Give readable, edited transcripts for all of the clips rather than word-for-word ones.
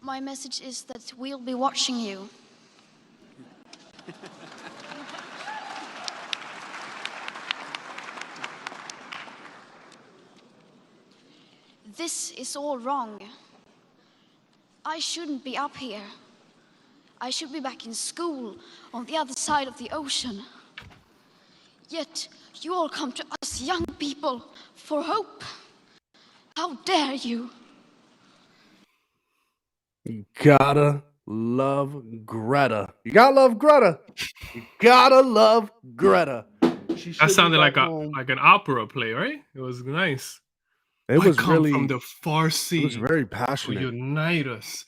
My message is that we'll be watching you. This is all wrong. I shouldn't be up here. I should be back in school on the other side of the ocean. Yet you all come to us young people for hope. How dare you? You gotta love Greta. You gotta love Greta. You gotta love Greta. That sounded like an opera play, right? It was nice. It was come really from the far sea. It was very To passionate. unite us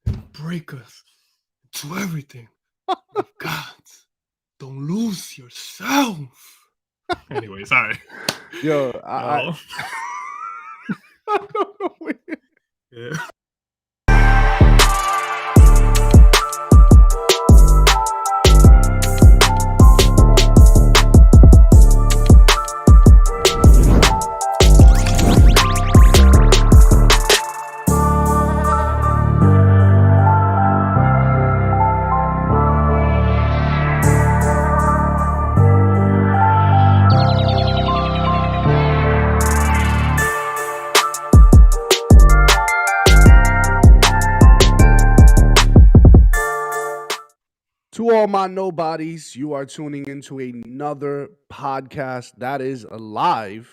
and break us to everything. But God, don't lose yourself. Anyway, sorry. Yo, I don't know. Yeah. To all my nobodies, you are tuning into another podcast that is alive.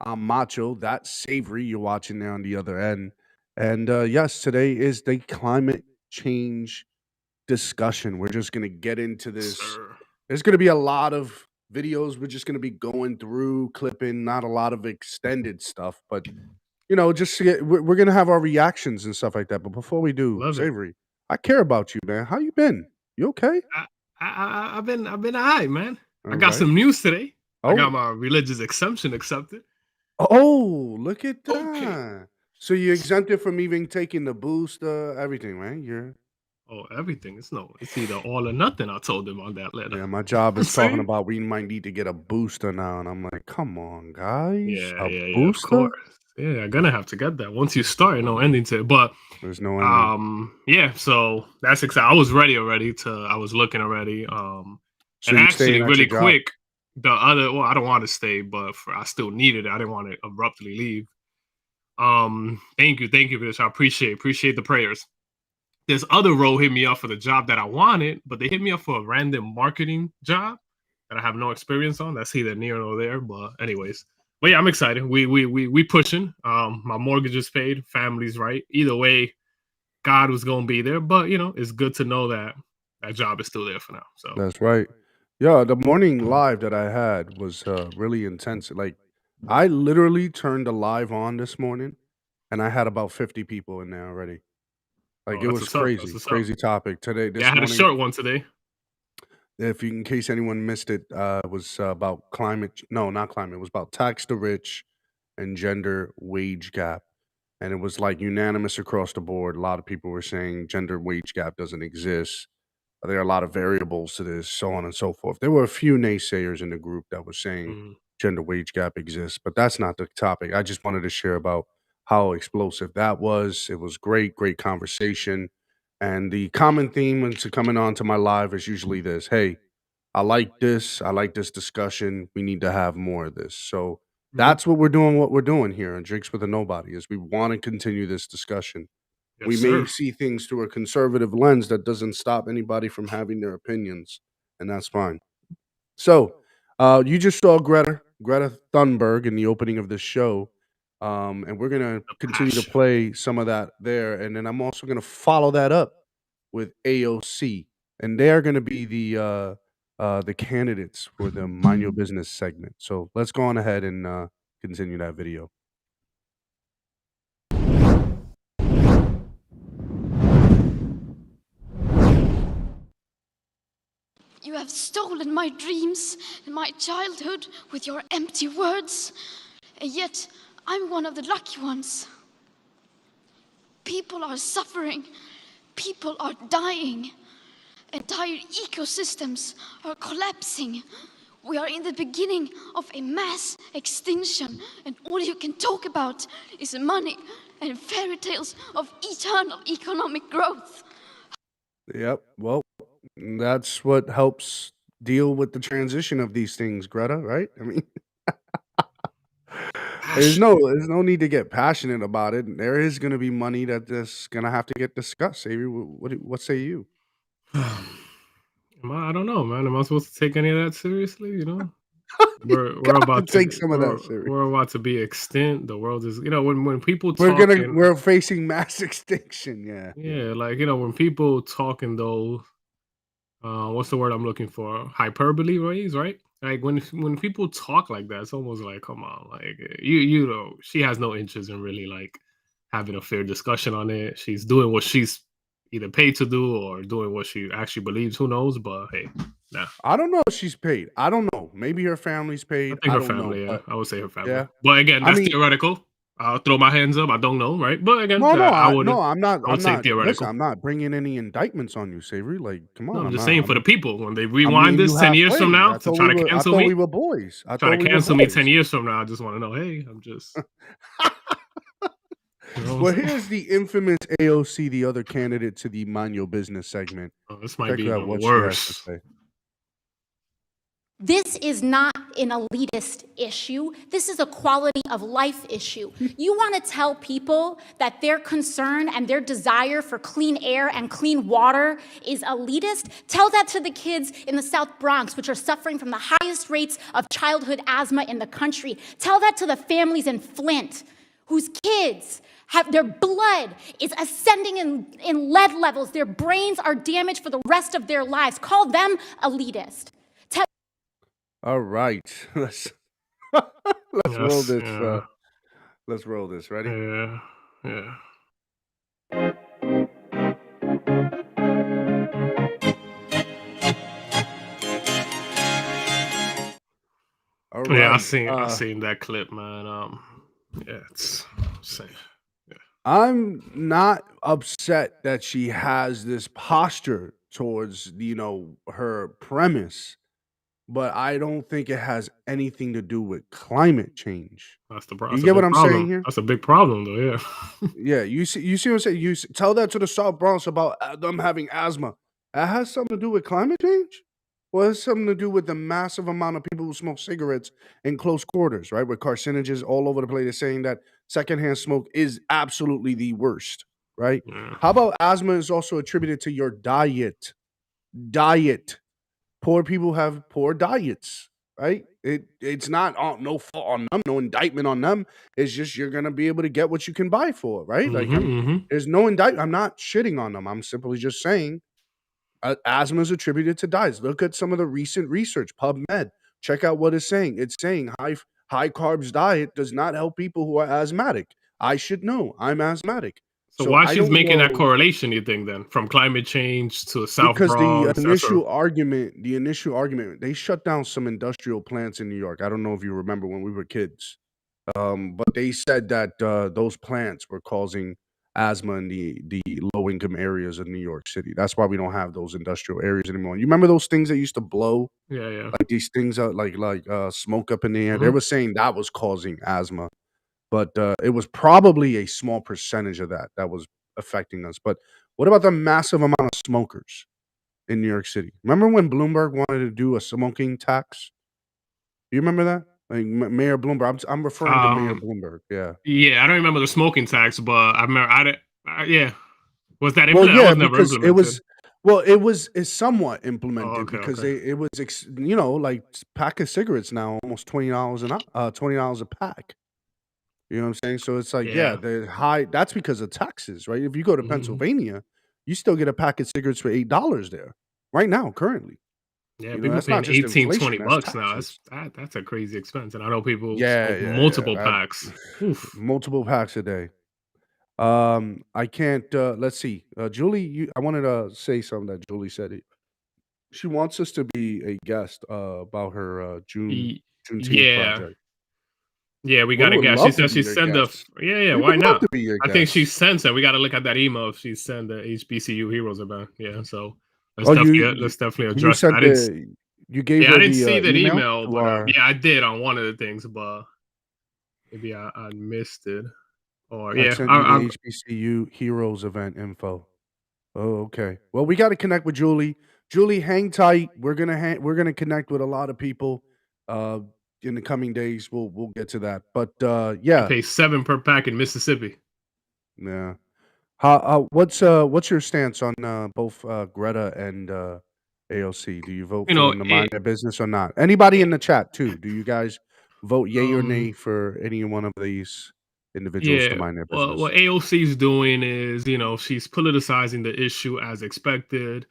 I'm Macho, that's Savory. You're watching there on the other end. And yes, today is the climate change discussion. We're just going to get into this. Sir. There's going to be a lot of videos we're just going to be going through, clipping, not a lot of extended stuff, but just to get, we're going to have our reactions and stuff like that. But before we do, Love it. Savory, I care about you, man. How you been? You okay? I've been all right, man. I All got right. some news today. I Oh. got my religious exemption accepted. Oh, look at that. Okay. So you exempted from even taking the booster, everything, right? Oh, everything. It's either all or nothing. I told them on that letter. Yeah, my job is See? talking about we might need to get a booster now. And I'm like, come on, guys. Yeah, a of booster? course. Yeah, I'm gonna have to get that. Once you start, no ending to it. But There's no ending. yeah, so that's exciting. I was ready already I was looking already. So And you're actually staying at really your job? quick, I don't want to stay, but I still needed it. I didn't want to abruptly leave. Thank you for this. I appreciate the prayers. This other role hit me up for the job that I wanted, but they hit me up for a random marketing job that I have no experience on. That's either near or there. But anyways, but yeah, I'm excited. We pushing. My mortgage is paid, family's right. Either way, God was gonna be there. But it's good to know that that job is still there for now. So That's right. Yeah, the morning live that I had was really intense. Like, I literally turned the live on this morning, and I had about 50 people in there already. Like, oh, it that's was what's up. That's crazy, what's up. crazy topic today. Yeah, I This had a morning, short one today. if you, in case anyone missed it, was about climate. No, not climate. It was about tax the rich and gender wage gap. And it was like unanimous across the board. A lot of people were saying gender wage gap doesn't exist. There are a lot of variables to this, so on and so forth. There were a few naysayers in the group that were saying Mm, gender wage gap exists, but that's not the topic. I just wanted to share about how explosive that was. It was great, great conversation. And the common theme when it's coming on to my live is usually this: hey, I like this. I like this discussion. We need to have more of this. So mhm. that's what we're doing here on Drinks with a Nobody is we want to continue this discussion. Yes, We may sir. see things through a conservative lens that doesn't stop anybody from having their opinions, and that's fine. So, you just saw Greta Thunberg in the opening of this show, and we're gonna The continue to passion. play some of that there, and then I'm also gonna follow that up with AOC, and they're gonna be the candidates for the Mind Your Business segment. So let's go on ahead and continue that video. You have stolen my dreams and my childhood with your empty words, and yet I'm one of the lucky ones. People are suffering, people are dying, entire ecosystems are collapsing. We are in the beginning of a mass extinction, and all you can talk about is money and fairy tales of eternal economic growth. Yep. Well, that's what helps deal with the transition of these things, Greta, right? I mean, Passion. there's no need to get passionate about it. There is going to be money that is going to have to get discussed. Avery, what say you? I don't know, man. Am I supposed to take any of that seriously? You We're got to about to take some of we're that serious. we're about to be extinct. The world is when people We're talking, we're facing mass extinction. Yeah, yeah. yeah, like when people talking those what's the word I'm looking for? Hyperbole ways, right? Like when people talk like that, it's almost like, come on, like you know, she has no interest in really like having a fair discussion on it. She's doing what she's either paid to do or doing what she actually believes. Who knows? But hey, nah. I don't know if she's paid. I don't know. Maybe her family's I paid. think I her don't know. family, yeah. But I would say her family. yeah, But again, I that's mean, theoretical. I'll throw my hands up. I don't know, right? But again, no, no, no. I would I'm say not. Listen, theoretical. I'm not bringing any indictments on you, Savory. Like, come No, on. I'm I'm just not. saying for the people when they I'm meeting rewind you this 10 years from halfway. now to try to I cancel thought we me, were boys. I try thought to we were cancel me 10 boys. years from now. I just want to know, hey, I'm just, you know what I'm Well, saying? here's the infamous AOC, the other candidate to the Mind Your Business segment. Oh, this might Check be out even what she has to worse. say. This is not an elitist issue. This is a quality of life issue. You want to tell people that their concern and their desire for clean air and clean water is elitist? Tell that to the kids in the South Bronx, which are suffering from the highest rates of childhood asthma in the country. Tell that to the families in Flint, whose kids have their blood is ascending in lead levels. Their brains are damaged for the rest of their lives. Call them elitist. All right. Let's roll Yes, this. yeah, Let's roll this. Ready? yeah, yeah. All Yeah, right. I seen that clip, man. Yeah, it's same. Yeah, I'm not upset that she has this posture towards, her premise, but I don't think it has anything to do with climate change. You that's a get what big I'm saying problem. here? That's a big problem, though. Yeah. Yeah, you see what I'm saying? Tell that to the South Bronx about them having asthma. That has something to do with climate change? Well, it has something to do with the massive amount of people who smoke cigarettes in close quarters, right? With carcinogens all over the place. They're saying that secondhand smoke is absolutely the worst, right? Yeah. How about asthma is also attributed to your diet? Diet. Poor people have poor diets, right? It's not no fault on them, no indictment on them. It's just you're gonna be able to get what you can buy for, right? Like there's no indictment. I'm not shitting on them. I'm simply just saying asthma is attributed to diets. Look at some of the recent research, PubMed. Check out what it's saying. It's saying high carbs diet does not help people who are asthmatic. I should know. I'm asthmatic. So So why I she's don't making that know correlation, you think, then, from climate change to South because Bronx? That's her. the initial argument, they shut down some industrial plants in New York. I don't know if you remember when we were kids. But they said that those plants were causing asthma in the low income areas of New York City. That's why we don't have those industrial areas anymore. You remember those things that used to blow Yeah, yeah. like these things out like smoke up in the air? They Mhm. were saying that was causing asthma, but it was probably a small percentage of that was affecting us. But what about the massive amount of smokers in New York City? Remember when Bloomberg wanted to do a smoking tax? You remember that? Like Mayor Bloomberg. I'm referring to Mayor Um, Bloomberg. Yeah. yeah, I don't remember the smoking tax, but I remember. Yeah, was that Well, implemented? That yeah, was never because implemented. it's somewhat Oh, implemented okay, because okay. it was like pack of cigarettes now almost $20 a pack. You know what I'm saying? So it's like, yeah, Yeah. the high that's because of taxes, right? If you go to Mhm. Pennsylvania, you still get a pack of cigarettes for $8 there right now, currently. Yeah, You know, people that's not paying just 18, inflation, 20 that's bucks now. taxes. That's a crazy expense. And I know people Yeah, smoke yeah, multiple yeah. packs. Oof. Multiple packs a day. I can't let's see. Julie, I wanted to say something that Julie said. She wants us to be a guest about her Y- Juneteenth Yeah. project. Yeah, we We gotta would guess. She love to said be she your sent the. guests. Yeah, We why would love not? to be your I think she guests. sent it. We gotta look at that email if she sent the HBCU Heroes event. Yeah, so Oh, let's definitely you address that. sent you gave Yeah, I her didn't the see that email email, to but our yeah, I did on one of the things, but maybe I missed it. Or I yeah, sent you the HBCU Heroes event info. Oh, okay. Well, we got to connect with Julie. Julie, hang tight. We're gonna connect with a lot of people uh in the coming days. We'll get to that. But I yeah, pay 7 per pack in Mississippi. yeah. What's your stance on both Greta and AOC? Do you vote You for know, them to mind their business or not? Anybody in the chat too? Do you guys vote yay or nay um, for any one of these individuals to yeah. mind their Well, business? what AOC's doing is, she's politicizing the issue as expected.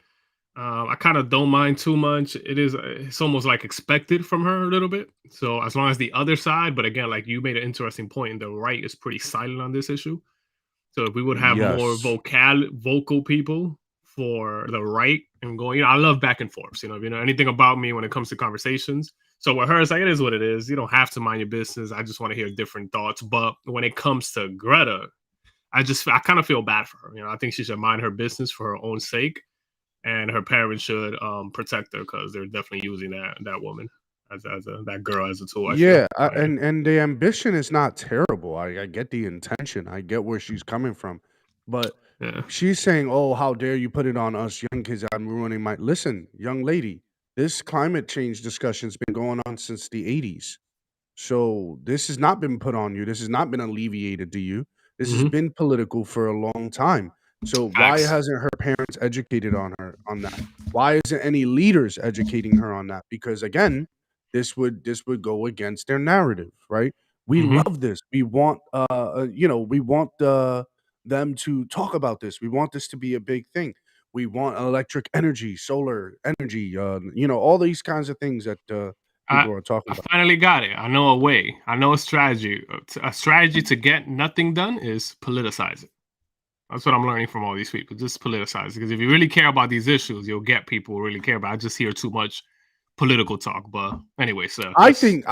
I kind of don't mind too much. It's almost like expected from her a little bit. So as long as the other side, but again, like you made an interesting point, the right is pretty silent on this issue. So if we would have more Yes. vocal people for the right and going, I love back and forths. If you know anything about me when it comes to conversations. So with her, it's like it is what it is. You don't have to mind your business. I just want to hear different thoughts. But when it comes to Greta, I kind of feel bad for her. I think she should mind her business for her own sake, and her parents should protect her because they're definitely using that woman that girl as a tool. I feel. Yeah, and the ambition is not terrible. I get the intention. I get where she's coming from, but Yeah. she's saying, "Oh, how dare you put it on us young kids? I'm ruining my." Listen, young lady, this climate change discussion's been going on since the '80s. So this has not been put on you. This has not been alleviated to you. This has Hmm. been political for a long time. So why Facts. hasn't her parents educated on her on that? Why isn't any leaders educating her on that? Because again, this would go against their narrative, right? We Hmm. love this. We want we want them to talk about this. We want this to be a big thing. We want electric energy, solar energy, all these kinds of things that I people are talking I about. finally got it. I know a way. I know a strategy. A strategy to get nothing done is politicize it. That's what I'm learning from all these people. Just politicize it. Because if you really care about these issues, you'll get people who really care. But I just hear too much political talk. But anyway, sir, let's move.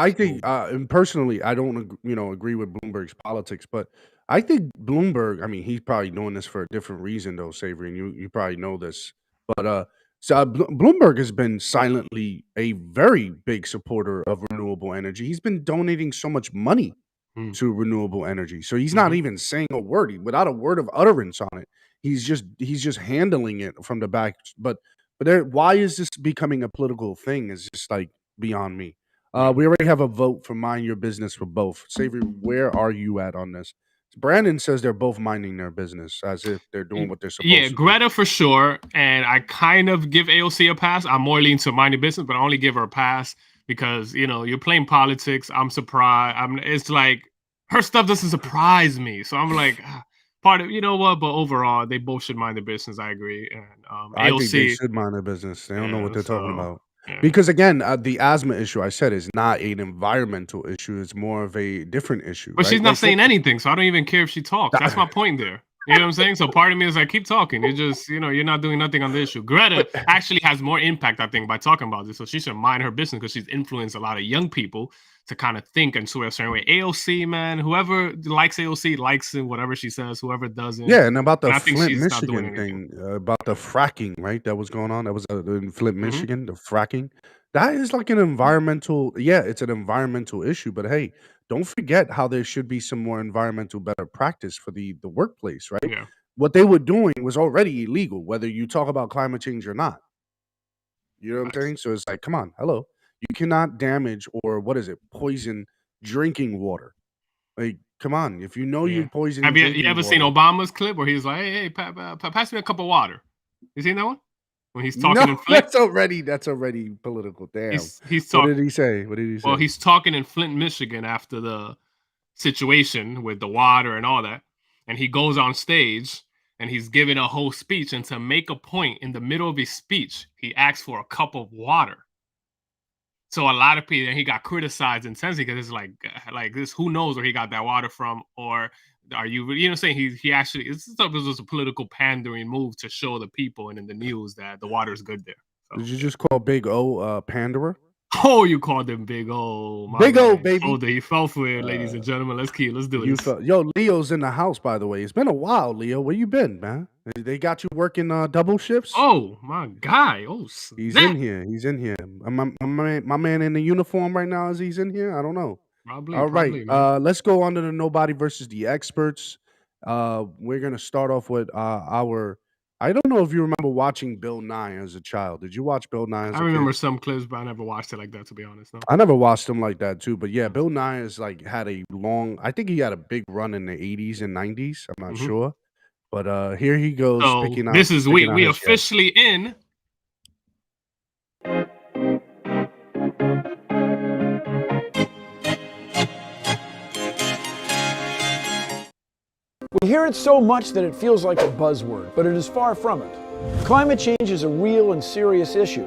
And personally, I don't, agree with Bloomberg's politics, but I think Bloomberg. I mean, he's probably doing this for a different reason, though, Savory, and you probably know this. But Bloomberg has been silently a very big supporter of renewable energy. He's been donating so much money Mm, to renewable energy, so he's not mhm. even saying a word without a word of utterance on it. He's just handling it from the back. But why is this becoming a political thing? Is just like beyond me. We already have a vote for mind your business for both. Savory, where are you at on this? Brandon says they're both minding their business as if they're doing what they're supposed Yeah, to. Greta for sure. And I kind of give AOC a pass. I'm more leaning to mind your business, but I only give her a pass because, you know, you're playing politics. I'm surprised. It's like her stuff doesn't surprise me. So I'm like, part of, you know what? But overall, they both should mind their business. I agree. And I think they AOC, should mind their business. They don't know what they're talking about. yeah. Because again, the asthma issue I said is not an environmental issue. It's more of a different issue. But right? she's not Like, saying anything, so I don't even care if she talks. That's my point there. You know what I'm saying? So part of me is like, keep talking. You're just, you know, you're not doing nothing on the issue. Greta actually has more impact, I think, by talking about this. So she should mind her business because she's influenced a lot of young people to kind of think and swear a certain way. AOC, man, whoever likes AOC likes it, whatever she says, whoever doesn't. Yeah, and about the And I think Flint, she's not doing Michigan anything. thing, about the fracking, right? That was going on. That was in Flint, Michigan, the fracking. That is like an environmental, it's an environmental issue. But hey, don't forget how there should be some more environmental better practice for the workplace, right? Yeah. What they were doing was already illegal, whether you talk about climate change or not. You know what I'm saying? So it's like, come on, hello. You cannot damage or poison drinking water. Like, come on. If you know you're poisoning Have you drinking ever seen water- Obama's clip where he's like, hey, pass me a cup of water? You seen that one? When he's talking No, in Flint? that's already political. Damn. He's What talking. did he say? What did he say? Well, he's talking in Flint, Michigan after the situation with the water and all that. And he goes on stage and he's giving a whole speech. And to make a point in the middle of his speech, he asks for a cup of water. So a lot of people, and he got criticized intensely because it's like this, who knows where he got that water from? Or are you know what I'm saying? He actually, this was a political pandering move to show the people and in the news that the water is good there. So, Did you just call Big O Panderer? Oh, you called him Big O. Big O, baby. Oh, he fell for it, ladies and gentlemen. Let's do it. Yo, Leo's in the house, by the way. It's been a while, Leo. Where you been, man? They got you working double shifts? Oh, my guy. Oh, snap. He's in here. He's in here. My man in the uniform right now, is he's in here? I don't know. Probably. All right. Let's go on to the nobody versus the experts. We're going to start off with I don't know if you remember watching Bill Nye as a child. Did you watch Bill Nye as a kid? I remember some clips, but I never watched it like that, to be honest. No. I never watched him like that too. But yeah, Bill Nye has had a I think he had a big run in the 80s and 90s. I'm not sure. But here he goes. So this is we officially in. We hear it so much that it feels like a buzzword, but it is far from it. Climate change is a real and serious issue.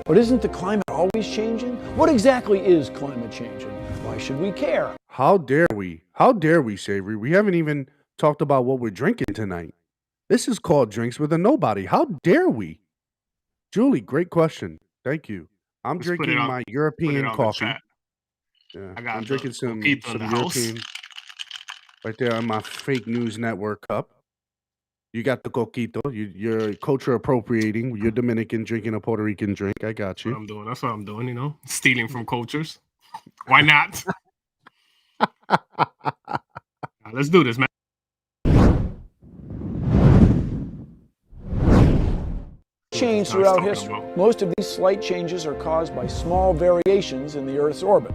But isn't the climate always changing? What exactly is climate change, and why should we care? How dare we? How dare we, Savory? We haven't even talked about what we're drinking tonight. This is called Drinks with a Nobody. How dare we? Julie, great question. Thank you. I'm drinking my European coffee. Yeah, I'm drinking some European. Right there on my fake news network cup. You got the coquito. You're culture appropriating. You're Dominican drinking a Puerto Rican drink. I got you. That's what I'm doing, you know? Stealing from cultures. Why not? Let's do this, man. Change throughout history. Most of these slight changes are caused by small variations in the Earth's orbit.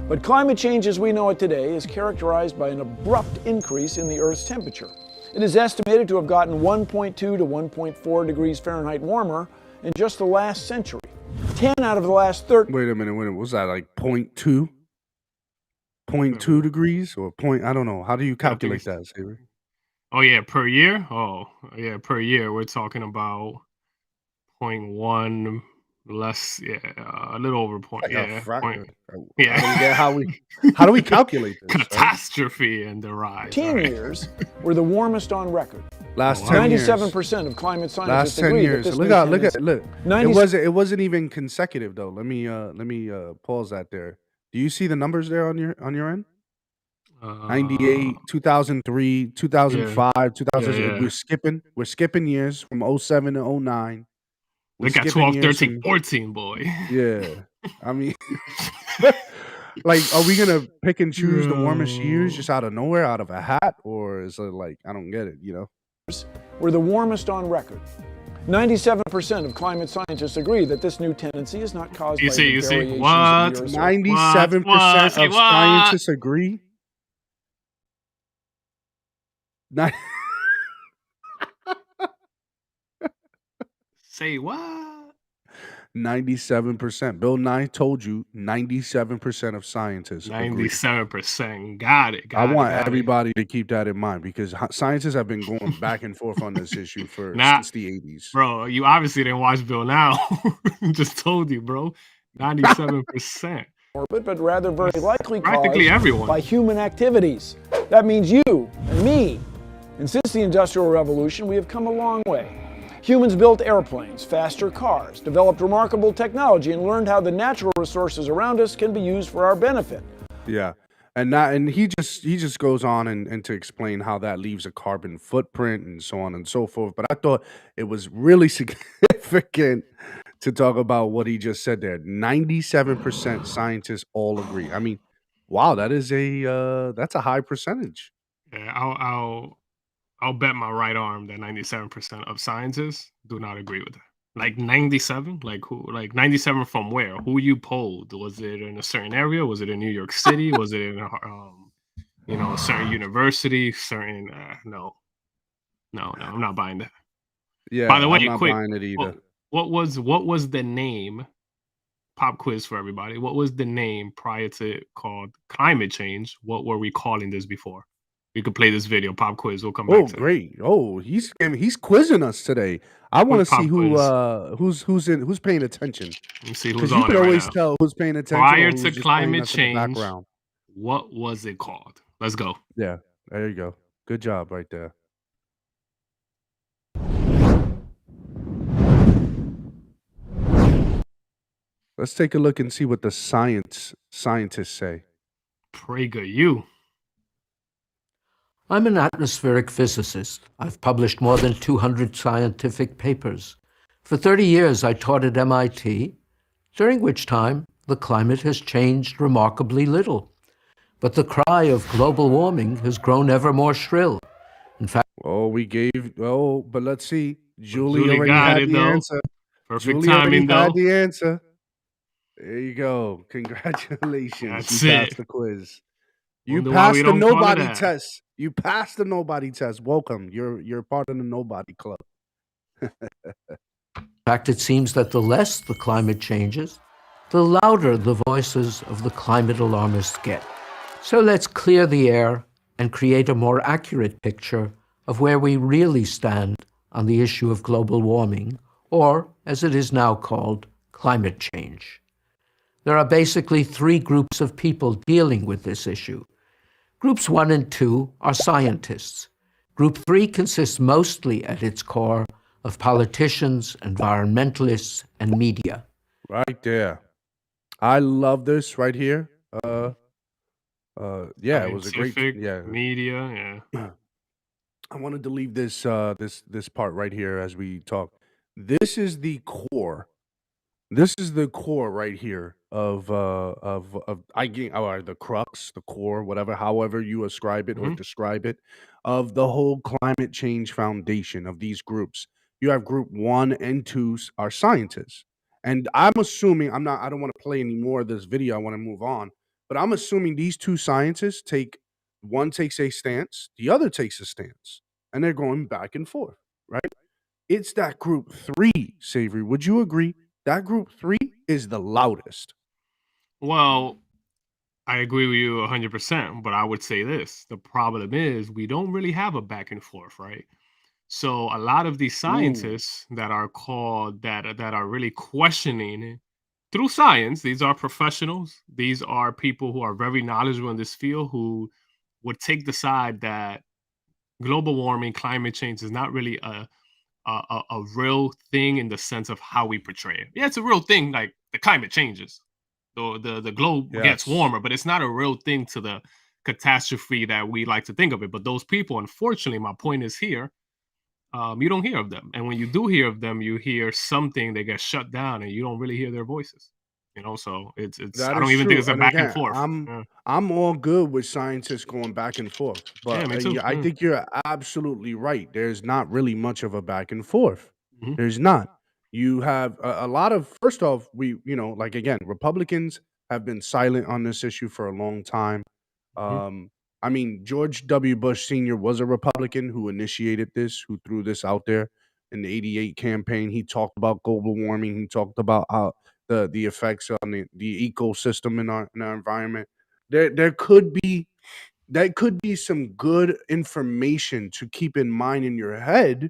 But climate change as we know it today is characterized by an abrupt increase in the Earth's temperature. It is estimated to have gotten 1.2 to 1.4 degrees Fahrenheit warmer in just the last century. 10 out of the last 30. Wait a minute. Was that like 0.2? 0.2 degrees or point? I don't know. How do you calculate that, Savory? Oh, yeah, per year? Oh, yeah, per year. We're talking about 0.1 less, a little over point. How do we calculate this? Catastrophe and the rise. 10 years were the warmest on record. Last 10 years. 97% of climate scientists last 10 agree years. that this Look. It wasn't even consecutive though. Let me pause that there. Do you see the numbers there on your end? 98, 2003, 2005, 2000. We're skipping years from 07 to 09. They got 12, 13, 14, boy. Yeah. I mean, like, are we going to pick and choose the warmest years just out of nowhere, out of a hat? Or is it like, I don't get it, you know? Were the warmest on record. 97% of climate scientists agree that this new tendency is not caused by the variations of What? the Earth's 97% Say of what? scientists agree. Ni- Say what? 97%. Bill Nye told you 97% of scientists agree. 97%. Got it. I Got it. want Got it. everybody to keep that in mind because scientists have been going back and forth on this issue Nah, since the 80s. bro, you obviously didn't watch Bill Now. Just told you, bro. 97%. orbit, but rather very That's likely practically caused everyone. by human activities. That means you and me. And since the Industrial Revolution, we have come a long way. Humans built airplanes, faster cars, developed remarkable technology, and learned how the natural resources around us can be used for our benefit. Yeah. And he just goes on and to explain how that leaves a carbon footprint and so on and so forth. But I thought it was really significant to talk about what he just said there. 97% scientists all agree. I mean, wow, that's a high percentage. Yeah, I'll bet my right arm that 97% of scientists do not agree with that. Like 97? Like who? Like 97 from where? Who you polled? Was it in a certain area? Was it in New York City? Was it in a certain university? Certain no, I'm not buying that. Yeah, By the way, I'm not quick, buying it either. what was the name? Pop quiz for everybody. What was the name prior to it called climate change? What were we calling this before? We could play this video. Pop quiz. We'll come back Oh, to it. great. Oh, he's quizzing us today. I want to Quick see pop who's paying attention. Let me see who's Because you on can it right always now. tell who's paying attention Prior or to who's just playing climate us in the change, background. what was it called? Let's go. Yeah, there you go. Good job right there. Let's take a look and see what the scientists say. Pray good you. I'm an atmospheric physicist. I've published more than 200 scientific papers. For 30 years, I taught at MIT, during which time the climate has changed remarkably little. But the cry of global warming has grown ever more shrill. In fact, but let's see. Julie Julie already got had it, the though. answer. Perfect Julie already timing, had though. the answer. There you go. Congratulations. That's You it. passed the quiz. You Wonder why we passed the don't call it nobody that. test. You passed the nobody test. Welcome. You're part of the nobody club. in fact, it seems that the less the climate changes, the louder the voices of the climate alarmists get. So let's clear the air and create a more accurate picture of where we really stand on the issue of global warming, or, as it is now called, climate change. There are basically three groups of people dealing with this issue. Groups 1 and 2 are scientists. Group 3 consists mostly at its core of politicians, environmentalists, and media. Right there. I love this right here. Yeah, it was a great Scientific, media, yeah. I wanted to leave this this part right here as we talk. This is the core. This is the core right here of or the crux, the core, whatever, however you ascribe it or Mhm. describe it, of the whole climate change foundation of these groups. You have group 1 and 2 are scientists. And I'm assuming I don't want to play any more of this video. I want to move on. But I'm assuming these two scientists one takes a stance, the other takes a stance, and they're going back and forth, right? It's that group 3, Savory. Would you agree? That group 3 is the loudest. Well, I agree with you 100%, but I would say this. The problem is we don't really have a back and forth, right? So a lot of these Ooh. scientists that are called that are really questioning through science, these are professionals. These are people who are very knowledgeable in this field who would take the side that global warming, climate change is not really a real thing in the sense of how we portray it. Yeah, it's a real thing. Like the climate changes, the globe gets Yes. warmer, but it's not a real thing to the catastrophe that we like to think of it. But those people, unfortunately, my point is here. You don't hear of them, and when you do hear of them, you hear something they get shut down, and you don't really hear their voices. So it's. That I don't is even think true. it's a And back and again, forth. Yeah. I'm all good with scientists going back and forth. Yeah, But me too. I think you're absolutely right. There's not really much of a back and forth. Mhm. There's not. You have a lot of, first off, like again, Republicans have been silent on this issue for a long time. Mhm. Um, I mean, George W. Bush Sr. was a Republican who initiated this, who threw this out there in the '88 campaign. He talked about global warming. He talked about how the effects on the ecosystem in our environment. There could be that could be some good information to keep in mind in your head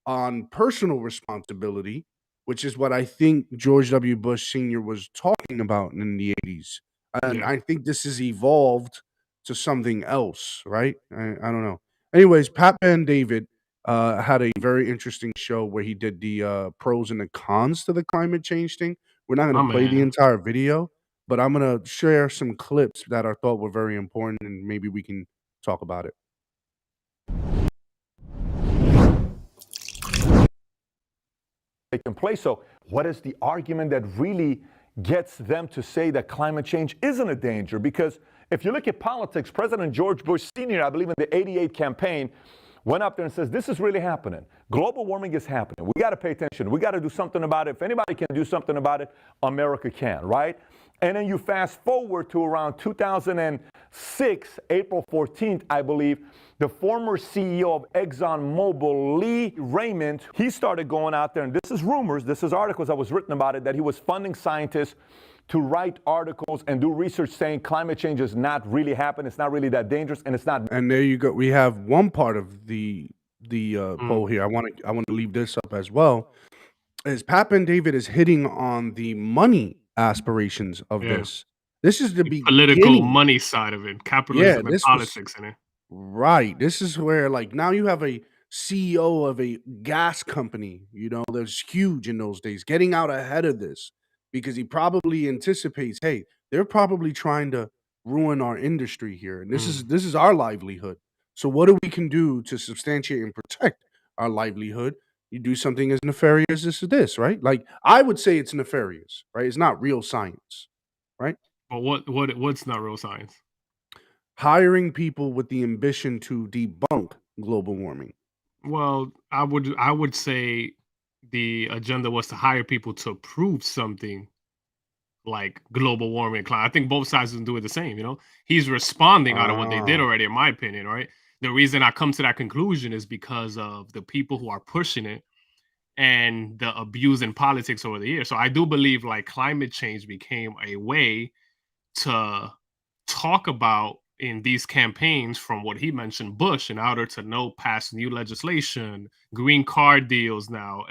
on personal responsibility, which is what I think George W. Bush Sr. was talking about in the '80s. And Yeah. I think this has evolved to something else, right? I don't know. Anyways, Pat Ben David had a very interesting show where he did the pros and the cons to the climate change thing. We're not going My to play the man. entire video, but I'm going to share some clips that I thought were very important and maybe we can talk about it. Taking place. So what is the argument that really gets them to say that climate change isn't a danger? Because if you look at politics, President George Bush Sr., I believe in the '88 campaign, went up there and says, this is really happening. Global warming is happening. We got to pay attention. We got to do something about it. If anybody can do something about it, America can, right? And then you fast forward to around 2006, April 14th, I believe, the former CEO of ExxonMobil, Lee Raymond, he started going out there, and this is rumors, this is articles that was written about it, that he was funding scientists to write articles and do research saying climate change is not really happening, it's not really that dangerous, and it's not. And there you go. We have one part of the Mm. poll here. I want to leave this up as well. Is Pat Ben David is hitting on the money aspirations of Yeah. this. This is the The political beginning. money side of it, Yeah, capitalism and this was politics in it. right. This is where like now you have a CEO of a gas company, that's huge in those days, getting out ahead of this because he probably anticipates, hey, they're probably trying to ruin our industry here. And this Mm. is our livelihood. So what do we can do to substantiate and protect our livelihood? You do something as nefarious as this, right? Like I would say it's nefarious, right? It's not real science, right? But what's not real science? Hiring people with the ambition to debunk global warming. Well, I would say the agenda was to hire people to prove something like global warming and climate. I think both sides can do it the same, He's responding out of what they did Ah. already, in my opinion, right? The reason I come to that conclusion is because of the people who are pushing it and the abuse in politics over the years. So I do believe like climate change became a way to talk about in these campaigns from what he mentioned Bush in order to pass new legislation, green car deals now,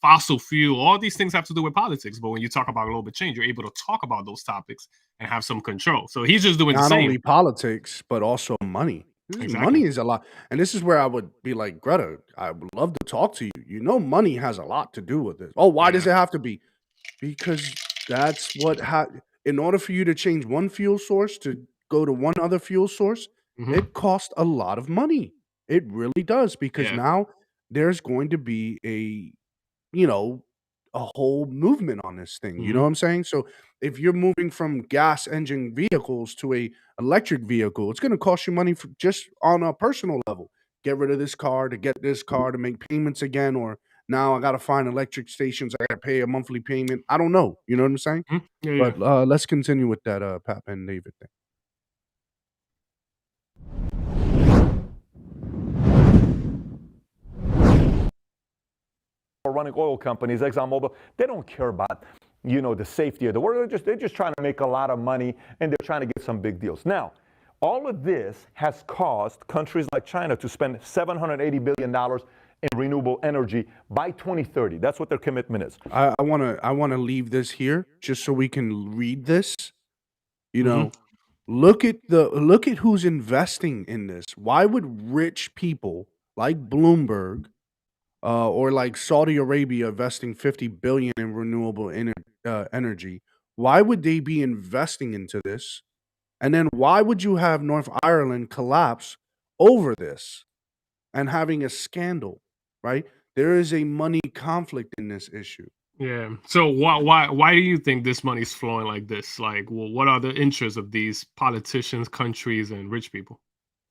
fossil fuel, all these things have to do with politics. But when you talk about global change, you're able to talk about those topics and have some control. So he's just doing the Not same. only politics, but also money. Exactly. Money is a lot. And this is where I would be like, Greta, I would love to talk to you. Money has a lot to do with this. Oh, why does Yeah. it have to be? Because that's what in order for you to change one fuel source to go to one other fuel source, Mhm. it costs a lot of money. It really does. Because Yeah. now there's going to be a whole movement on this thing. You know Mhm. what I'm saying? So if you're moving from gas engine vehicles to a electric vehicle, it's going to cost you money for just on a personal level. Get rid of this car to get this car to make payments again, or now I got to find electric stations. I got to pay a monthly payment. I don't know. You know what I'm saying? Mhm. Yeah, yeah. But let's continue with that Pat and David thing. Running oil companies, ExxonMobil, they don't care about, the safety of the world. They're just trying to make a lot of money and they're trying to get some big deals. Now, all of this has caused countries like China to spend $780 billion in renewable energy by 2030. That's what their commitment is. I want to leave this here just so we can read this. Mhm. Look at who's investing in this. Why would rich people like Bloomberg or like Saudi Arabia investing 50 billion in renewable energy? Why would they be investing into this? And then why would you have North Ireland collapse over this and having a scandal, right? There is a money conflict in this issue. Yeah. So why do you think this money's flowing like this? Like, well, what are the interests of these politicians, countries, and rich people?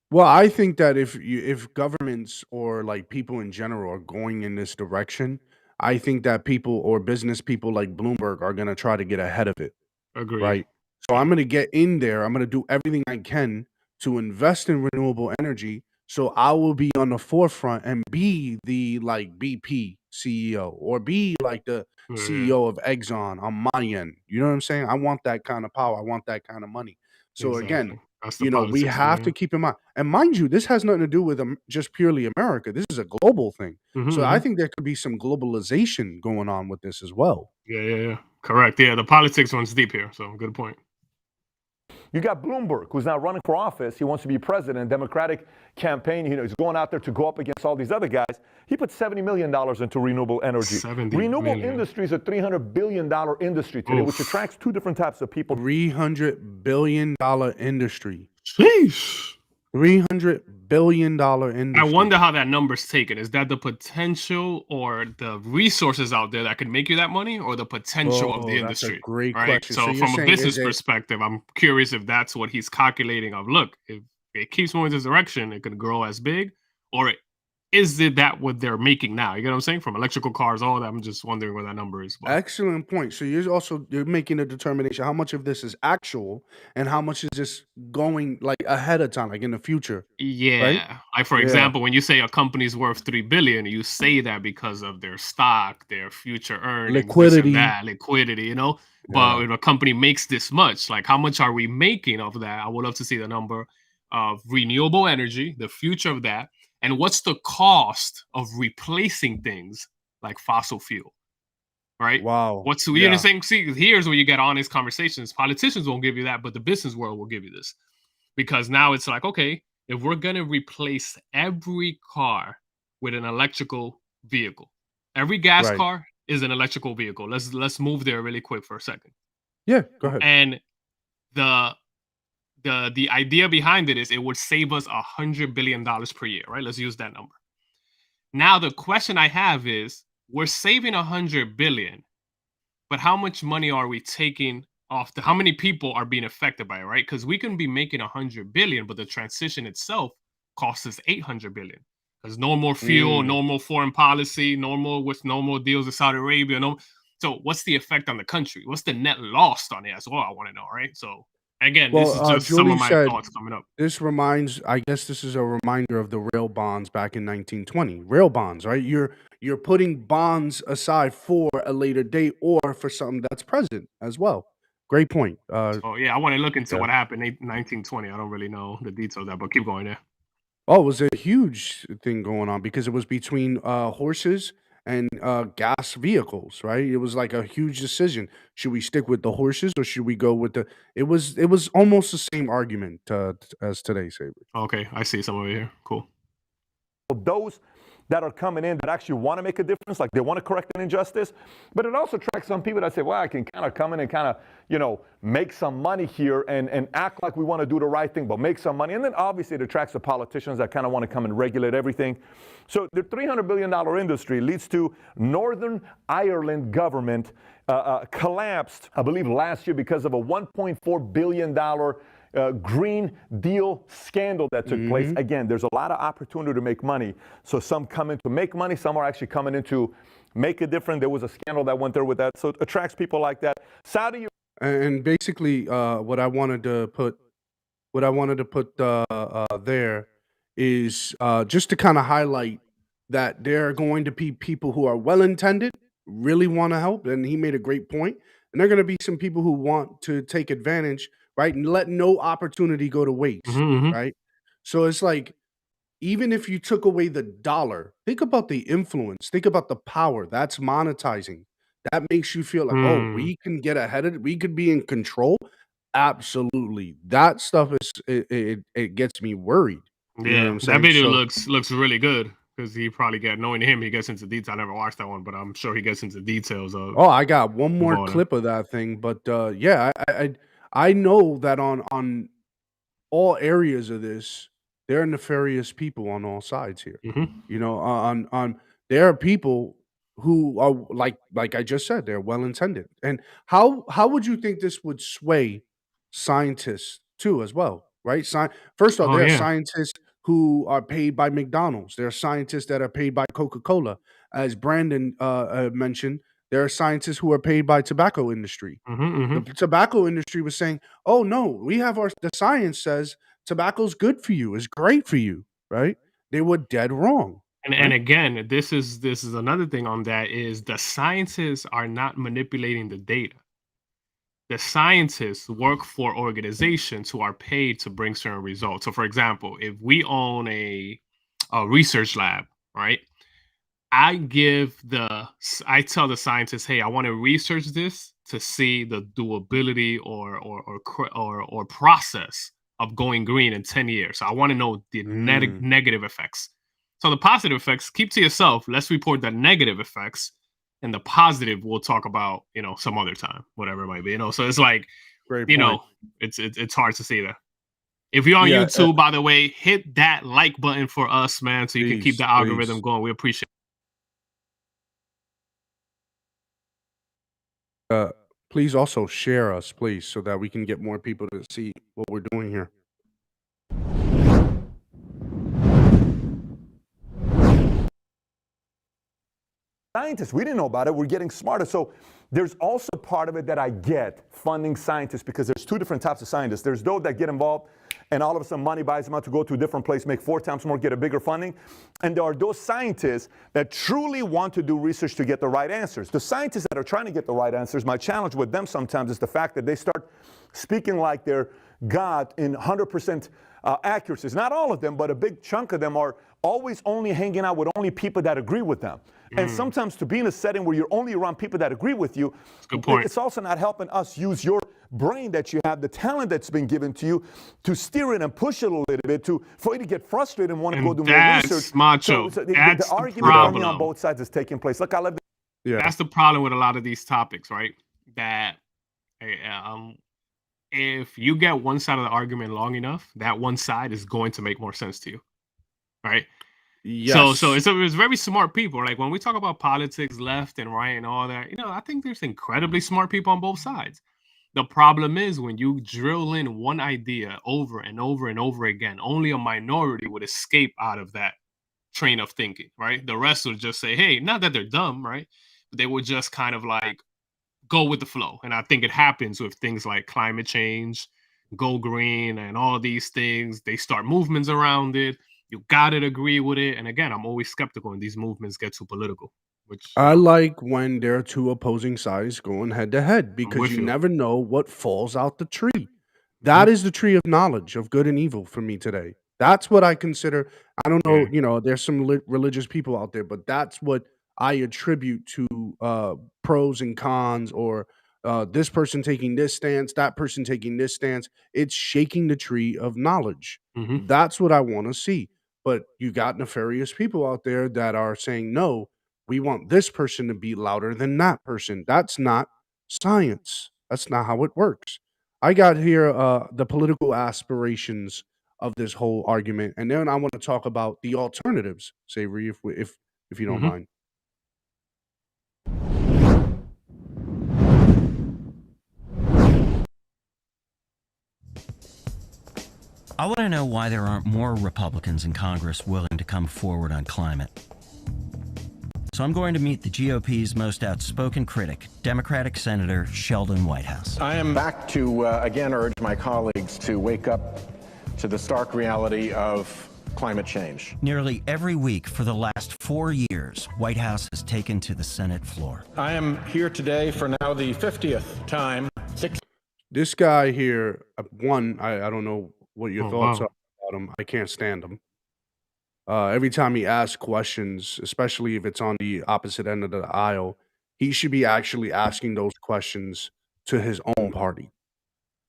Well, I think that if governments or like people in general are going in this direction, I think that people or business people like Bloomberg are gonna try to get ahead of it. Agreed. Right? So I'm gonna get in there. I'm gonna do everything I can to invest in renewable energy. So I will be on the forefront and be the like BP CEO or be like the Yeah, CEO of Exxon on my end. You know what I'm saying? I want that kind of power. I want that kind of money. So again, exactly. That's the we politics for have to you. keep in mind. And mind you, this has nothing to do with just purely America. This is a global thing. So I Hmm. think there could be some globalization going on with this as well. Yeah, yeah, yeah. Correct. Yeah, the politics runs deep here. So good point. You got Bloomberg, who's now running for office. He wants to be president. Democratic campaign. He's going out there to go up against all these other guys. He put $70 million into renewable energy. 70 Renewable million. industry is a $300 billion industry today, which Oof. attracts two different types of people. $300 billion industry. Sheesh. $300 billion I industry. wonder how that number's taken. Is that the potential or the resources out there that could make you that money, or the potential of the Oh, that's a industry? great Right. question. So So you're from a saying, business is it perspective, I'm curious if that's what he's calculating. Of look, if it keeps moving this direction, it could grow as big, or is it that what they're making now? You get what I'm saying? From electrical cars, all that. I'm just wondering where that number is. But excellent point. So you're making a determination how much of this is actual and how much is just going like ahead of time, like in the future, right? yeah, like for Yeah. example, when you say a company's worth 3 billion, you say that because of their stock, their future earnings, this and Liquidity. that, liquidity, you know. But Yeah. if a company makes this much, like how much are we making of that? I would love to see the number of renewable energy, the future of that, and what's the cost of replacing things like fossil fuel, right? Wow. What's you know Yeah. saying? See, here's where you get honest conversations. Politicians won't give you that, but the business world will give you this because now it's like, okay, if we're gonna replace every car with an electrical vehicle, every gas Right. car is an electrical vehicle. Let's move there really quick for a second. Yeah. Go ahead. And the the idea behind it is it would save us $100 billion per year, right? Let's use that number. Now the question I have is, we're saving 100 billion, but how much money are we taking off how many people are being affected by it, right? Because we can be making 100 billion, but the transition itself costs us 800 billion. Because no more fuel, Mm. no more foreign policy, no more deals with Saudi Arabia. No, so what's the effect on the country? What's the net lost on it as well? I want to know, right? So again, this Well, is just some Julie of my said thoughts coming up. I guess this is a reminder of the rail bonds back in 1920. Rail bonds, right? You're putting bonds aside for a later date or for something that's present as well. Great point. So yeah, I want to look into Yeah. what happened in 1920. I don't really know the details of that, but keep going there. Oh, it was a huge thing going on because it was between horses and gas vehicles, right? It was like a huge decision. Should we stick with the horses or should we go with the? It was almost the same argument as today, Saber. Okay, I see some over here. Cool. Those that are coming in that actually want to make a difference, like they want to correct an injustice. But it also attracts some people that say, well, I can kind of come in and kind of, make some money here and act like we want to do the right thing, but make some money. And then obviously it attracts the politicians that kind of want to come and regulate everything. So the $300 billion industry leads to Northern Ireland government collapsed, I believe, last year because of a $1.4 billion Green Deal scandal that took place. Again, there's a lot of opportunity to make money. So some come in to make money. Some are actually coming in to make a difference. There was a scandal that went there with that. So it attracts people like that. Saudi. And basically, what I wanted to put there is just to kind of highlight that there are going to be people who are well intended, really want to help, and he made a great point. And there are going to be some people who want to take advantage, right, and let no opportunity go to waste, Mm-hmm. right? So it's like even if you took away the dollar, think about the influence, think about the power that's monetizing. That makes you feel like, oh, Hmm. we can get ahead of it. We could be in control. Absolutely. That stuff it gets me worried. You know what Yeah, I'm that saying? video So, looks really good because he probably knowing him, he gets into detail. I never watched that one, but I'm sure he gets into details oh, I got one of more all that. clip of that thing, but yeah, I know that on all areas of this, there are nefarious people on all sides here. Hmm. On there are people who are like I just said, they're well intended. And how would you think this would sway scientists too as well, right? First off, Oh there are yeah. scientists who are paid by McDonald's. There are scientists that are paid by Coca-Cola. As Brandon mentioned, there are scientists who are paid by tobacco industry. The tobacco industry was saying, "Oh no, we have the science says tobacco's good for you, is great for you," right? They were dead wrong, And right? again, this is another thing on that is the scientists are not manipulating the data. The scientists work for organizations who are paid to bring certain results. So, for example, if we own a research lab, right? I tell the scientists, hey, I want to research this to see the doability or process of going green in 10 years. So I want to know the Mm, negative effects. So the positive effects, keep to yourself. Let's report the negative effects, and the positive we'll talk about, some other time, whatever it might be. So it's like, great you point. know, it's hard to see that. If you're on Yeah, YouTube, by the way, hit that like button for us, man, so you can keep please, the algorithm please. going. We appreciate Uh, please also share us, please, so that we can get more people to see what we're doing here. Scientists, we didn't know about it. We're getting smarter. So there's also part of it that I get funding scientists, because there's two different types of scientists. There's those that get involved and all of a sudden money buys them out to go to a different place, make 4 times more, get a bigger funding. And there are those scientists that truly want to do research to get the right answers. The scientists that are trying to get the right answers, my challenge with them sometimes is the fact that they start speaking like they're God in 100% accuracy. Not all of them, but a big chunk of them are always only hanging out with only people that agree with them. And sometimes to be in a setting where you're only around people that agree with you, good point. it's also not helping us use your brain that you have, the talent that's been given to you, to steer it and push it a little bit, for you to get frustrated and want to And go do more that's research. macho. So That's the the argument for me on problem. both sides is taking place. Look, I love Yeah. That's the problem with a lot of these topics, right? That if you get one side of the argument long enough, that one side is going to make more sense to you, right? So Yes. it's very smart people. Like when we talk about politics, left and right, and all that, I think there's incredibly smart people on both sides. The problem is when you drill in one idea over and over and over again, only a minority would escape out of that train of thinking, right? The rest would just say, hey, not that they're dumb, right? But they would just kind of like go with the flow. And I think it happens with things like climate change, go green, and all these things. They start movements around it. You gotta agree with it. And again, I'm always skeptical when these movements get too political, which I like when there are two opposing sides going head to head, I'm because with you you. never know what falls out the tree. Mhm. That is the tree of knowledge of good and evil for me today. That's what I consider. I don't know, Yeah. there's some religious people out there, but that's what I attribute to pros and cons, or this person taking this stance, that person taking this stance. It's shaking the tree of knowledge. Hmm. That's what I want to see. But you got nefarious people out there that are saying, no, we want this person to be louder than that person. That's not science. That's not how it works. I got here the political aspirations of this whole argument, and then I want to talk about the alternatives, Savory, if you don't Hmm. mind. I want to know why there aren't more Republicans in Congress willing to come forward on climate. So I'm going to meet the GOP's most outspoken critic, Democratic Senator Sheldon Whitehouse. I am back to again urge my colleagues to wake up to the stark reality of climate change. Nearly every week for the last 4 years, Whitehouse has taken to the Senate floor. I am here today for now the 50th time. This guy here, I don't know what your Oh, thoughts wow. are about him. I can't stand him. Every time he asks questions, especially if it's on the opposite end of the aisle, he should be actually asking those questions to his own party.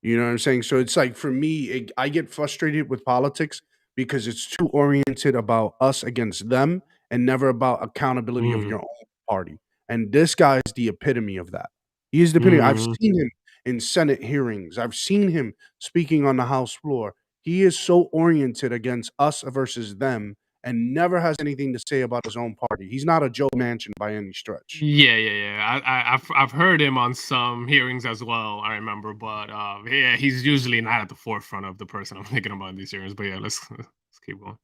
You know what I'm saying? So it's like for me, I get frustrated with politics because it's too oriented about us against them and never about accountability of Mm. your own party. And this guy is the epitome of that. He is the epitome. I've Mm. seen him in Senate hearings. I've seen him speaking on the House floor. He is so oriented against us versus them and never has anything to say about his own party. He's not a Joe Manchin by any stretch. Yeah. I've heard him on some hearings as well. I remember, but yeah, he's usually not at the forefront of the person I'm thinking about in these hearings. But yeah, let's keep going.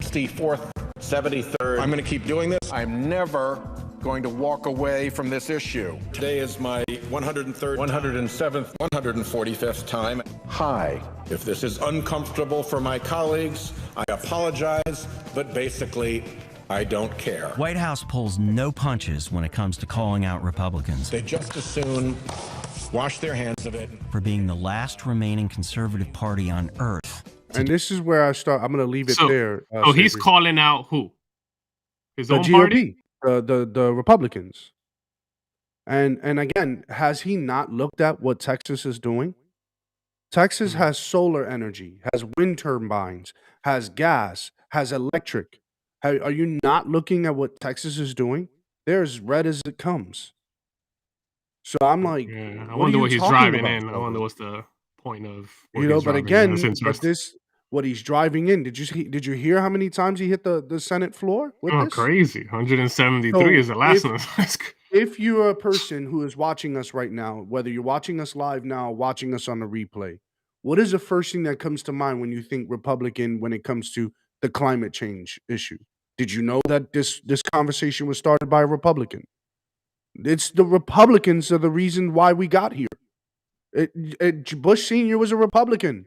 64th, 73rd. I'm going to keep doing this. I'm never going to walk away from this issue. Today is my 103rd, 107th, 145th time. Hi. If this is uncomfortable for my colleagues, I apologize, but basically, I don't care. White House pulls no punches when it comes to calling out Republicans. They just as soon wash their hands of it. For being the last remaining conservative party on earth. And this is where I start. I'm going to leave it there. So he's calling out who? His own GOP, party? the Republicans. And again, has he not looked at what Texas is doing? Texas has solar energy, has wind turbines, has gas, has electric. Are you not looking at what Texas is doing? They're as red as it comes. So I'm like, I wonder what he's driving in. I wonder what's the point of but again, what he's driving in. Did you hear how many times he hit the Senate floor with this? Crazy. 173 is the last one. If you're a person who is watching us right now, whether you're watching us live now or watching us on the replay, what is the first thing that comes to mind when you think Republican when it comes to the climate change issue? Did you know that this conversation was started by a Republican? It's the Republicans are the reason why we got here. Bush Sr. was a Republican.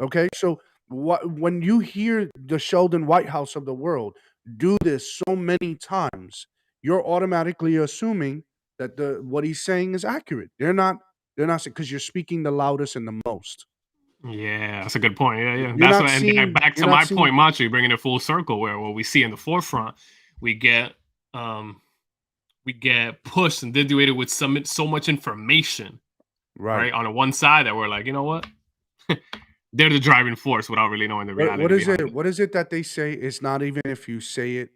Okay, so when you hear the Sheldon Whitehouse of the world do this so many times, you're automatically assuming that what he's saying is accurate. They're not because you're speaking the loudest and the most. Yeah, that's a good point. Yeah. That's what, and back to my point, Macho, bringing it full circle, where what we see in the forefront, we get pushed and diluted with so much information, right? On the one side that we're like, you know what, they're the driving force without really knowing the reality. What is it that they say? It's not even if you say it.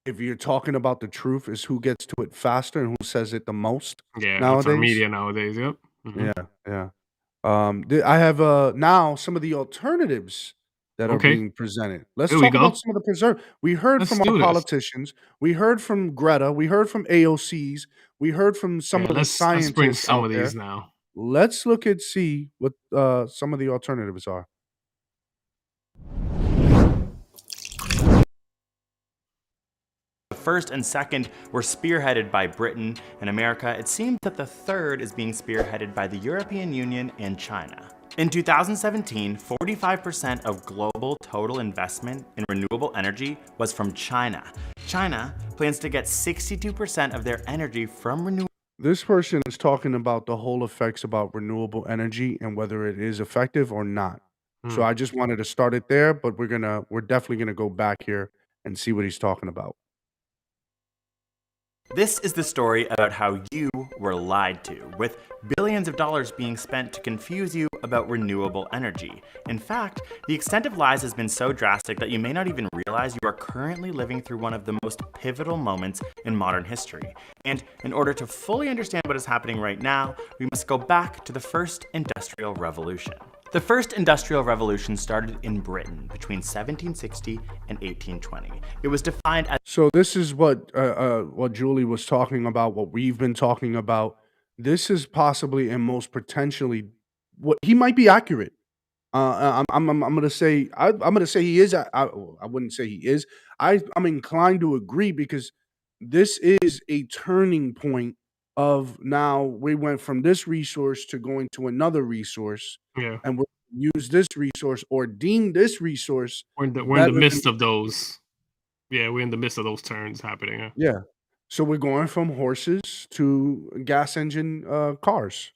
If you're talking about the truth, is who gets to it faster and who says it the most. Yeah, nowadays. It's our media nowadays. Yep. Yeah. I have now some of the alternatives that are being presented. Let's talk about some of the We heard from our politicians. We heard from Greta. We heard from AOCs. We heard from some of the scientists. Let's bring some of these now. Let's look and see what some of the alternatives are. The first and second were spearheaded by Britain and America. It seems that the third is being spearheaded by the European Union and China. In 2017, 45% of global total investment in renewable energy was from China. China plans to get 62% of their energy from renewable. This person is talking about the whole effects about renewable energy and whether it is effective or not. So I just wanted to start it there, but we're definitely gonna go back here and see what he's talking about. This is the story about how you were lied to, with billions of dollars being spent to confuse you about renewable energy. In fact, the extent of lies has been so drastic that you may not even realize you are currently living through one of the most pivotal moments in modern history. And in order to fully understand what is happening right now, we must go back to the first industrial revolution. The first industrial revolution started in Britain between 1760 and 1820. It was defined as... So this is what Julie was talking about, what we've been talking about. This is possibly and most potentially what he might be accurate. I'm gonna say he is. I wouldn't say he is. I'm inclined to agree because this is a turning point of now we went from this resource to going to another resource. Yeah. And we're use this resource or deem this resource. We're in the midst of those. Yeah, we're in the midst of those turns happening. Yeah. So we're going from horses to gas engine cars.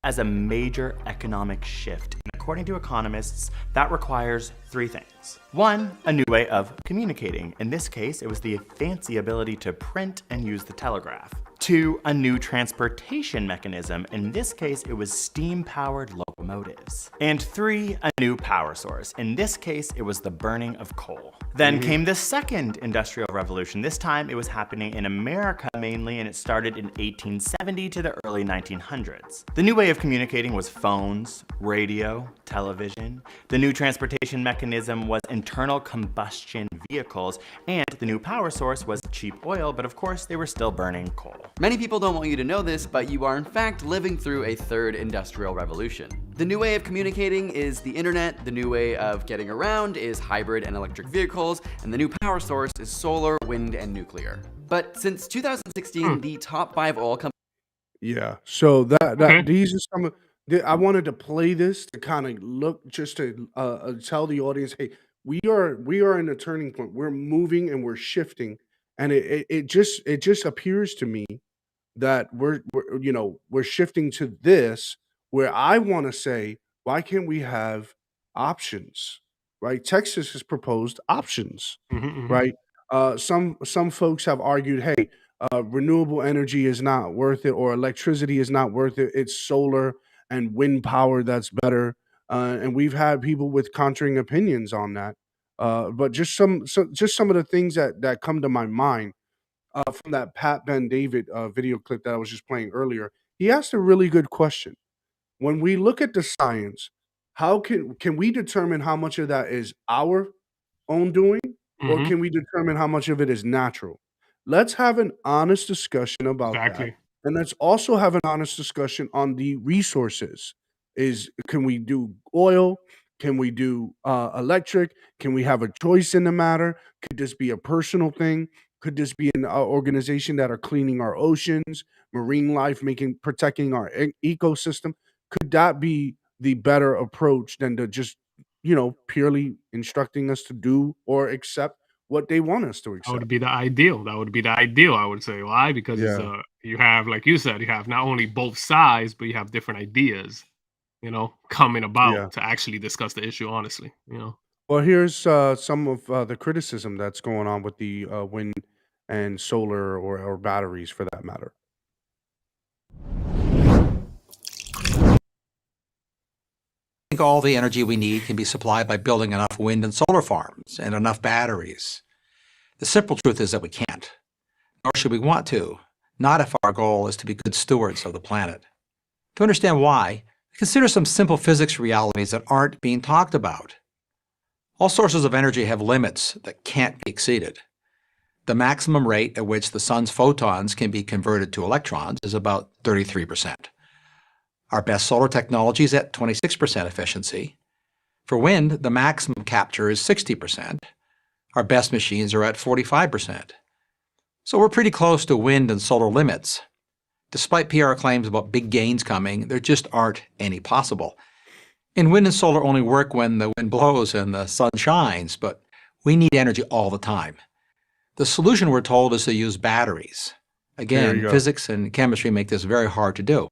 As a major economic shift. And according to economists, that requires three things. One, a new way of communicating. In this case, it was the fancy ability to print and use the telegraph. Two, a new transportation mechanism. In this case, it was steam-powered locomotives. And three, a new power source. In this case, it was the burning of coal. Then came the second industrial revolution. This time it was happening in America mainly, and it started in 1870 to the early 1900s. The new way of communicating was phones, radio, television. The new transportation mechanism was internal combustion vehicles, and the new power source was cheap oil, but of course they were still burning coal. Many people don't want you to know this, but you are in fact living through a third industrial revolution. The new way of communicating is the internet, the new way of getting around is hybrid and electric vehicles, and the new power source is solar, wind, and nuclear. But since 2016, the top 5 oil companies... Yeah. So these are some of I wanted to play this to kind of look just to tell the audience, hey, we are in a turning point. We're moving and we're shifting, and it just appears to me that we're shifting to this where I want to say, why can't we have options, right? Texas has proposed options, right? Some folks have argued, hey, renewable energy is not worth it, or electricity is not worth it. It's solar and wind power that's better, and we've had people with contraring opinions on that. But just some of the things that come to my mind from that Pat Ben David video clip that I was just playing earlier. He asked a really good question. When we look at the science, how can we determine how much of that is our own doing, or can we determine how much of it is natural? Let's have an honest discussion about that. Exactly. And let's also have an honest discussion on the resources. Can we do oil? Can we do electric? Can we have a choice in the matter? Could this be a personal thing? Could this be an organization that are cleaning our oceans, marine life, protecting our ecosystem? Could that be the better approach than to just purely instructing us to do or accept what they want us to That accept? would be the ideal. That would be the ideal, I would say. Why? Because it's Yeah. you have, like you said, you have not only both sides, but you have different ideas, coming Yeah. about to actually discuss the issue honestly. Well, here's some of the criticism that's going on with the wind and solar or batteries for that matter. I think all the energy we need can be supplied by building enough wind and solar farms and enough batteries. The simple truth is that we can't, nor should we want to, not if our goal is to be good stewards of the planet. To understand why, consider some simple physics realities that aren't being talked about. All sources of energy have limits that can't be exceeded. The maximum rate at which the sun's photons can be converted to electrons is about 33%. Our best solar technology is at 26% efficiency. For wind, the maximum capture is 60%. Our best machines are at 45%. So we're pretty close to wind and solar limits. Despite PR claims about big gains coming, there just aren't any possible. And wind and solar only work when the wind blows and the sun shines, but we need energy all the time. The solution, we're told, is to use batteries. There Again, you go. physics and chemistry make this very hard to do.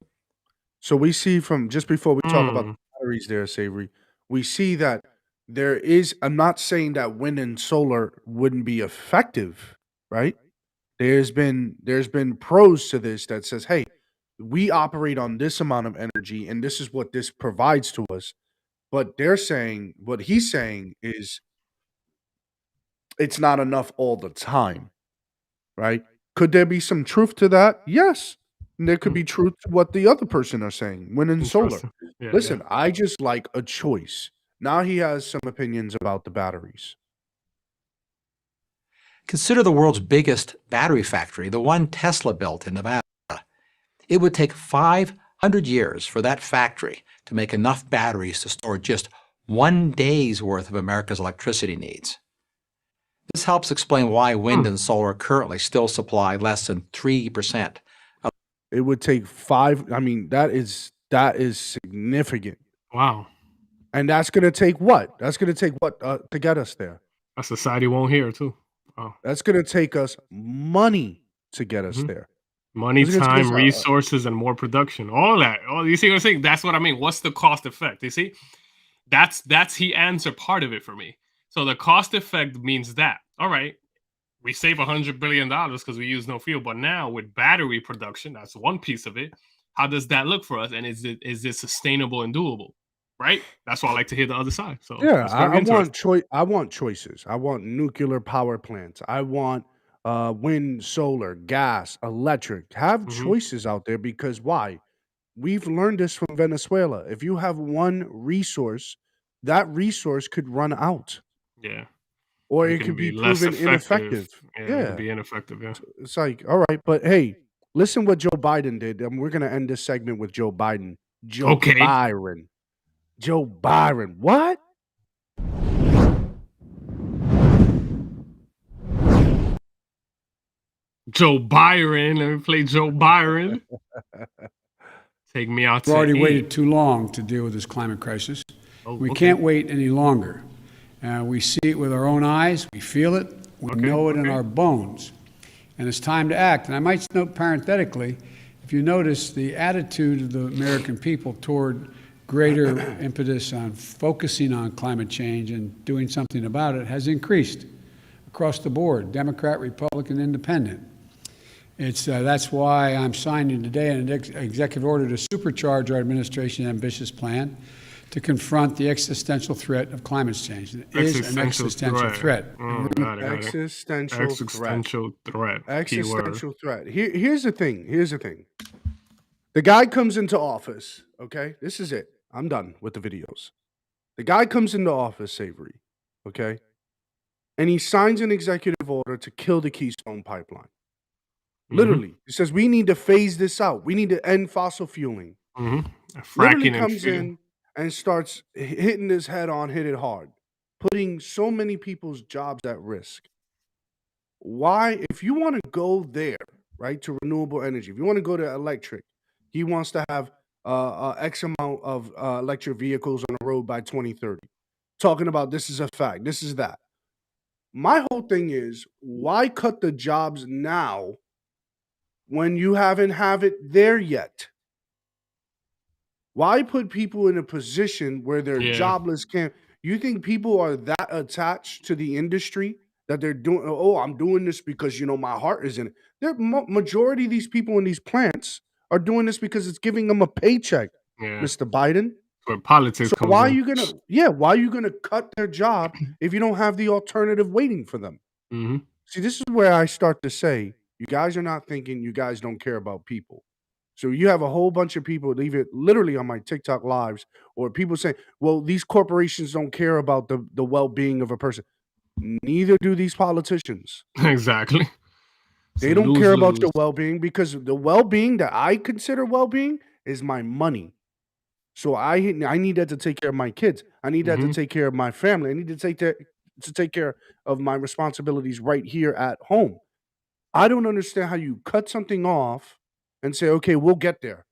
So we see from just before we talk about the batteries there, Savory, we see that there is, I'm not saying that wind and solar wouldn't be effective, right? There's been pros to this that says, hey, we operate on this amount of energy and this is what this provides to us. But what he's saying is it's not enough all the time, right? Could there be some truth to that? Yes. And there could be truth to what the other person are saying, wind and solar. Interesting. Yeah, Listen, I just like a choice. Now he has some opinions about the batteries. Consider the world's biggest battery factory, the one Tesla built in Nevada. It would take 500 years for that factory to make enough batteries to store just 1 day's worth of America's electricity needs. This helps explain why wind and solar currently still supply less than 3%. It would take 5. I mean, that is significant. Wow. And that's going to take what? That's going to take what to get us there? A society won't hear too. Wow. That's going to take us money to get us there. Money, It's gonna take time, us, resources, and more production. All of that. You see what I'm saying? That's what I mean. What's the cost effect? You see? That's he answered part of it for me. So the cost effect means that, all right, we save $100 billion because we use no fuel. But now with battery production, that's one piece of it. How does that look for us? And is it sustainable and doable? right? That's why I like to hear the other side. So Yeah, that's very I want interesting. I want choices. I want nuclear power plants. I want wind, solar, gas, electric. Have Hmm. choices out there because why? We've learned this from Venezuela. If you have one resource, that resource could run out Yeah. or And it it can could be be less proven effective. ineffective. Yeah, it can Yeah. be ineffective. Yeah. It's like, all right, but hey, listen what Joe Biden did. And we're going to end this segment with Joe Biden. Joe Okay. Byron. Joe Byron. What? Joe Byron. Let me play Joe Byron. Take me out We've to already eat. waited too long to deal with this climate crisis. Oh, We okay. can't wait any longer. We see it with our own eyes, we feel it, we know it in our bones. And it's time to act. And I might note parenthetically, if you notice, the attitude of the American people toward greater impetus on focusing on climate change and doing something about it has increased across the board, Democrat, Republican, Independent. That's why I'm signing today an executive order to supercharge our administration's ambitious plan to confront the existential threat of climate change. It is an existential threat. Got it. Existential threat. Existential threat. Keyword. Existential threat. Here's the thing. Here's the thing. The guy comes into office. Okay, this is it. I'm done with the videos. The guy comes into office, Savory. Okay, and he signs an executive order to kill the Keystone Pipeline. Literally, he says we need to phase this out. We need to end fossil fueling. Literally Fracking and comes fuel. in and starts hitting his head on, hit it hard, putting so many people's jobs at risk. Why, if you want to go there, right, to renewable energy, if you want to go to electric, he wants to have X amount of electric vehicles on the road by 2030. Talking about this is a fact, this is that. My whole thing is, why cut the jobs now when you haven't have it there yet? Why put people in a position where they're jobless? You think people are that attached to the industry that they're doing? Oh, I'm doing this because my heart is in it. The majority of these people in these plants are doing this because it's giving them a paycheck, Yeah. Mr. Biden. Where politics So comes why are in. you gonna cut their job if you don't have the alternative waiting for them? Mm-hmm. See, this is where I start to say, you guys are not thinking, you guys don't care about people. So you have a whole bunch of people leave it literally on my TikTok lives, or people saying, well, these corporations don't care about the well-being of a person. Neither do these politicians. Exactly. They don't care about your well-being, because the well-being that I consider well-being is my money. So I need that to take care of my kids. I need that to take care of my family. I need to take care of my responsibilities right here at home. I don't understand how you cut something off and say, okay, we'll get there.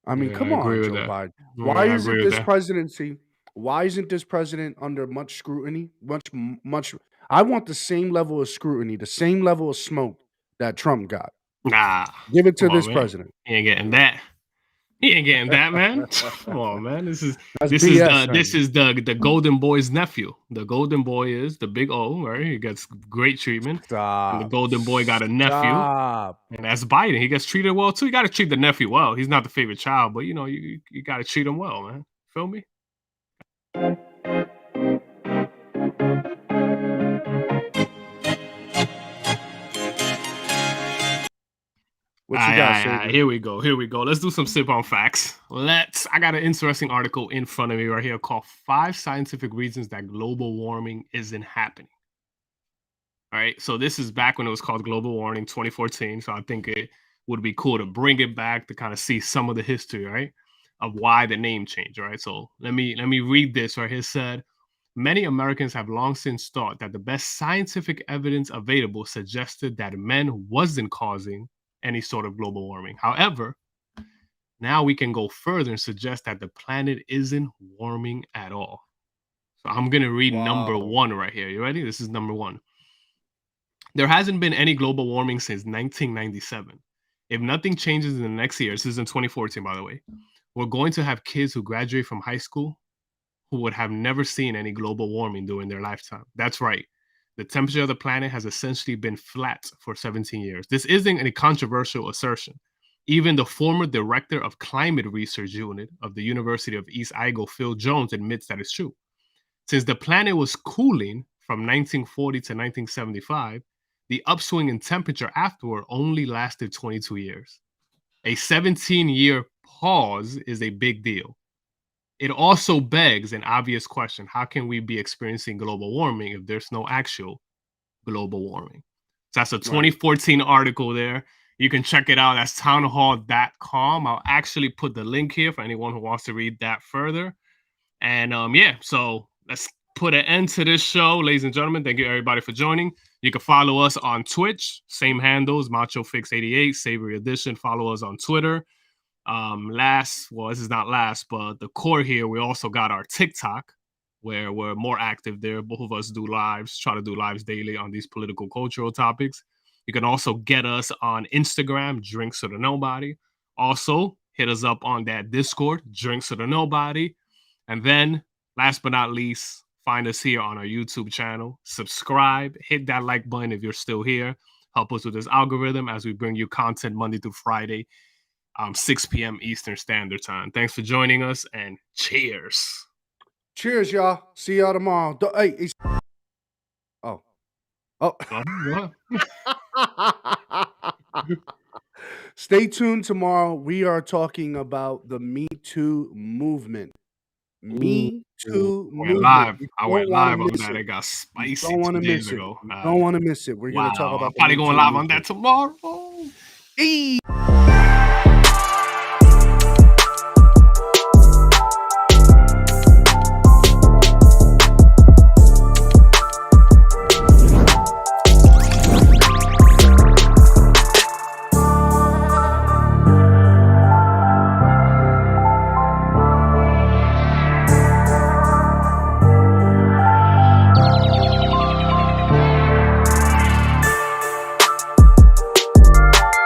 I mean, Yeah, come I agree on, with Joe that. Biden. Yeah, Why I isn't agree with this that. presidency? Why isn't this president under much scrutiny? Much. I want the same level of scrutiny, the same level of smoke that Trump got. Nah. Give it to Come on, this man. president. He ain't getting that. He ain't getting that, man. Come on, man. This is That's this BS, is the Golden Boy's nephew. The Golden Boy is the big O, right? He gets great treatment. And the Stop. Golden Boy got a nephew. Stop. And that's Biden. He gets treated well too. You gotta treat the nephew well. He's not the favorite child, but you gotta treat him well, man. Feel me? What you got, Savory? Here we go. Let's do some sip on facts. I got an interesting article in front of me right here called 5 Scientific Reasons That Global Warming Isn't Happening. All right. So this is back when it was called global warming 2014. So I think it would be cool to bring it back to kind of see some of the history, right, of why the name changed. All right. So let me read this right here. It said, many Americans have long since thought that the best scientific evidence available suggested that men wasn't causing any sort of global warming. However, now we can go further and suggest that the planet isn't warming at all. So I'm going to read number 1 right here. You ready? This is number 1. There hasn't been any global warming since 1997. If nothing changes in the next year, this is in 2014, by the way, we're going to have kids who graduate from high school who would have never seen any global warming during their lifetime. That's right. The temperature of the planet has essentially been flat for 17 years. This isn't a controversial assertion. Even the former director of climate research unit of the University of East Idaho, Phil Jones, admits that it's true. Since the planet was cooling from 1940 to 1975, the upswing in temperature afterward only lasted 22 years. A 17-year pause is a big deal. It also begs an obvious question: how can we be experiencing global warming if there's no actual global warming? So that's a 2014 article there. You can check it out. That's townhall.com. I'll actually put the link here for anyone who wants to read that further. And yeah, so let's put an end to this show, ladies and gentlemen. Thank you everybody for joining. You can follow us on Twitch, same handles, MachoFix88, Savory Edition. Follow us on Twitter. This is not last, but the core here, we also got our TikTok, where we're more active there. Both of us do lives, try to do lives daily on these political, cultural topics. You can also get us on Instagram, Drinks of the Nobody. Also, hit us up on that Discord, Drinks of the Nobody. And then, last but not least, find us here on our YouTube channel. Subscribe, hit that like button if you're still here. Help us with this algorithm as we bring you content Monday through Friday, 6 p.m. Eastern Standard Time. Thanks for joining us, and cheers. Cheers, y'all. See y'all tomorrow. Hey, oh. Stay tuned tomorrow. We are talking about the Me Too movement. Me Too movement. I went live on that. It got spicy 2 days ago. Don't want to miss it. We're going to talk about I'm probably going live on that tomorrow. Hey.